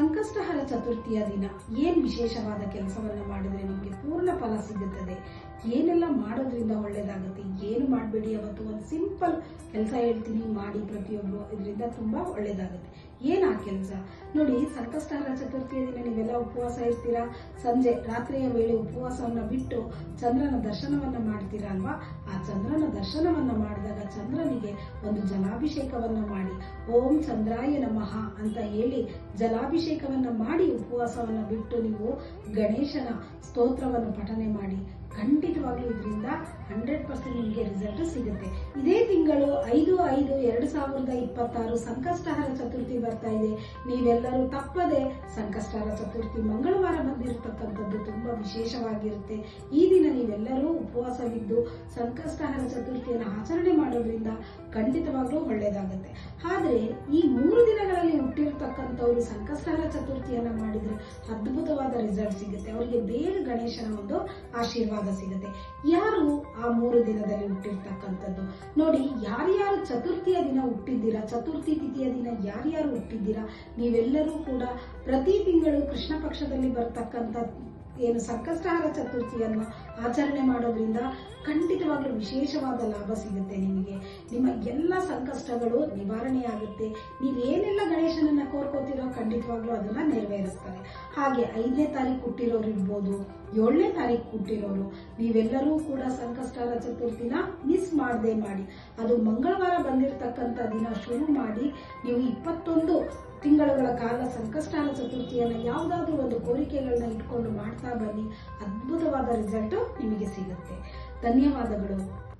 ಸಂಕಷ್ಟಹರ ಚತುರ್ಥಿಯ ದಿನ ಏನು ವಿಶೇಷವಾದ ಕೆಲಸವನ್ನು ಮಾಡಿದ್ರೆ ನಿಮಗೆ ಪೂರ್ಣ ಫಲ ಸಿಗುತ್ತದೆ, ಏನೆಲ್ಲ ಮಾಡೋದ್ರಿಂದ ಒಳ್ಳೇದಾಗುತ್ತೆ, ಏನು ಮಾಡಬೇಡಿ. ಅವತ್ತು ಒಂದು ಸಿಂಪಲ್ ಕೆಲಸ ಹೇಳ್ತೀನಿ, ಮಾಡಿ ಪ್ರತಿಯೊಬ್ಬರು, ಇದರಿಂದ ತುಂಬಾ ಒಳ್ಳೇದಾಗುತ್ತೆ. ಏನ್ ಆ ಕೆಲಸ ನೋಡಿ. ಸಂಕಷ್ಟಹರ ಚತುರ್ಥಿಯ ದಿನ ನೀವೆಲ್ಲ ಉಪವಾಸ ಇರ್ತೀರಾ. ಸಂಜೆ ರಾತ್ರಿಯ ವೇಳೆ ಉಪವಾಸವನ್ನ ಬಿಟ್ಟು ಚಂದ್ರನ ದರ್ಶನವನ್ನ ಮಾಡ್ತೀರಾ ಅಲ್ವಾ. ಆ ಚಂದ್ರನ ದರ್ಶನವನ್ನ ಮಾಡಿದಾಗ ಚಂದ್ರನಿಗೆ ಒಂದು ಜಲಾಭಿಷೇಕವನ್ನ ಮಾಡಿ, ಓಂ ಚಂದ್ರಾಯ ನಮಃ ಅಂತ ಹೇಳಿ ಜಲಾಭಿಷೇಕವನ್ನ ಮಾಡಿ ಉಪವಾಸವನ್ನ ಬಿಟ್ಟು ನೀವು ಗಣೇಶನ ಸ್ತೋತ್ರವನ್ನು ಪಠನೆ ಮಾಡಿ. ಖಂಡಿತವಾಗ್ಲೂ ಇದರಿಂದ 100% ನಿಮಗೆ ರಿಸಲ್ಟ್ ಸಿಗುತ್ತೆ. ಇದೇ ತಿಂಗಳು 5/5/2026 ಸಂಕಷ್ಟಹರ ಚತುರ್ಥಿ ಬರ್ತಾ ಇದೆ. ನೀವೆಲ್ಲರೂ ತಪ್ಪದೆ ಸಂಕಷ್ಟಹರ ಚತುರ್ಥಿ ಮಂಗಳವಾರ ಬಂದಿರತಕ್ಕಂಥದ್ದು ತುಂಬಾ ವಿಶೇಷವಾಗಿರುತ್ತೆ. ಈ ದಿನ ನೀವೆಲ್ಲರೂ ಉಪವಾಸವಿದ್ದು ಸಂಕಷ್ಟಹರ ಚತುರ್ಥಿಯನ್ನು ಆಚರಣೆ ಮಾಡೋದ್ರಿಂದ ಖಂಡಿತವಾಗ್ಲೂ ಒಳ್ಳೇದಾಗುತ್ತೆ. ಆದ್ರೆ ಈ 3 ದಿನಗಳಲ್ಲಿ ಹುಟ್ಟಿರ್ತಕ್ಕಂಥವ್ರು ಸಂಕಷ್ಟಹರ ಚತುರ್ಥಿಯನ್ನ ಮಾಡಿದ್ರೆ ಅದ್ಭುತವಾದ ರಿಸಲ್ಟ್ ಸಿಗುತ್ತೆ. ಅವರಿಗೆ ಬೇಗ ಗಣೇಶನ ಒಂದು ಆಶೀರ್ವಾದ ಸಿಗುತ್ತೆ. ಯಾರು ಆ 3 ದಿನದಲ್ಲಿ ಹುಟ್ಟಿರ್ತಕ್ಕಂಥದ್ದು ನೋಡಿ. ಯಾರ್ಯಾರು ಚತುರ್ಥಿಯ ದಿನ ಹುಟ್ಟಿದ್ದೀರಾ, ಚತುರ್ಥಿ ತಿಥಿಯ ದಿನ ಯಾರ್ಯಾರು ಹುಟ್ಟಿದ್ದೀರಾ, ನೀವೆಲ್ಲರೂ ಕೂಡ ಪ್ರತಿ ತಿಂಗಳು ಕೃಷ್ಣ ಪಕ್ಷದಲ್ಲಿ ಬರ್ತಕ್ಕಂಥ ಏನು ಸಂಕಷ್ಟಹರ ಚತುರ್ಥಿಯನ್ನು ಆಚರಣೆ ಮಾಡೋದ್ರಿಂದ ಖಂಡಿತವಾಗ್ಲೂ ವಿಶೇಷವಾದ ಲಾಭ ಸಿಗುತ್ತೆ. ನಿಮಗೆ ನಿಮ್ಮ ಎಲ್ಲ ಸಂಕಷ್ಟಗಳು ನಿವಾರಣೆಯಾಗುತ್ತೆ. ನೀವೇನೆಲ್ಲ ಗಣೇಶನನ್ನ ಕೋರ್ಕೋತಿರೋ ಖಂಡಿತವಾಗ್ಲೂ ಅದನ್ನ ನೆರವೇರಿಸ್ತಾರೆ. ಹಾಗೆ 5ನೇ ತಾರೀಕು ಹುಟ್ಟಿರೋರು ಇರ್ಬೋದು, 7ನೇ ತಾರೀಕು ಹುಟ್ಟಿರೋರು, ನೀವೆಲ್ಲರೂ ಕೂಡ ಸಂಕಷ್ಟಹರ ಚತುರ್ಥಿನ ಮಿಸ್ ಮಾಡದೆ ಮಾಡಿ. ಅದು ಮಂಗಳವಾರ ಬಂದಿರತಕ್ಕಂಥ ದಿನ ಶುರು ಮಾಡಿ ನೀವು 21 ತಿಂಗಳುಗಳ ಕಾಲ ಸಂಕಷ್ಟಹರ ಚತುರ್ಥಿಯನ್ನು ಯಾವುದಾದ್ರೂ ಒಂದು ಕೋರಿಕೆಗಳನ್ನ ಇಟ್ಕೊಂಡು ಮಾಡ್ತಾ ಬನ್ನಿ. ಅದ್ಭುತವಾದ ರಿಸಲ್ಟ್ ನಿಮಗೆ ಸಿಗುತ್ತೆ. ಧನ್ಯವಾದಗಳು.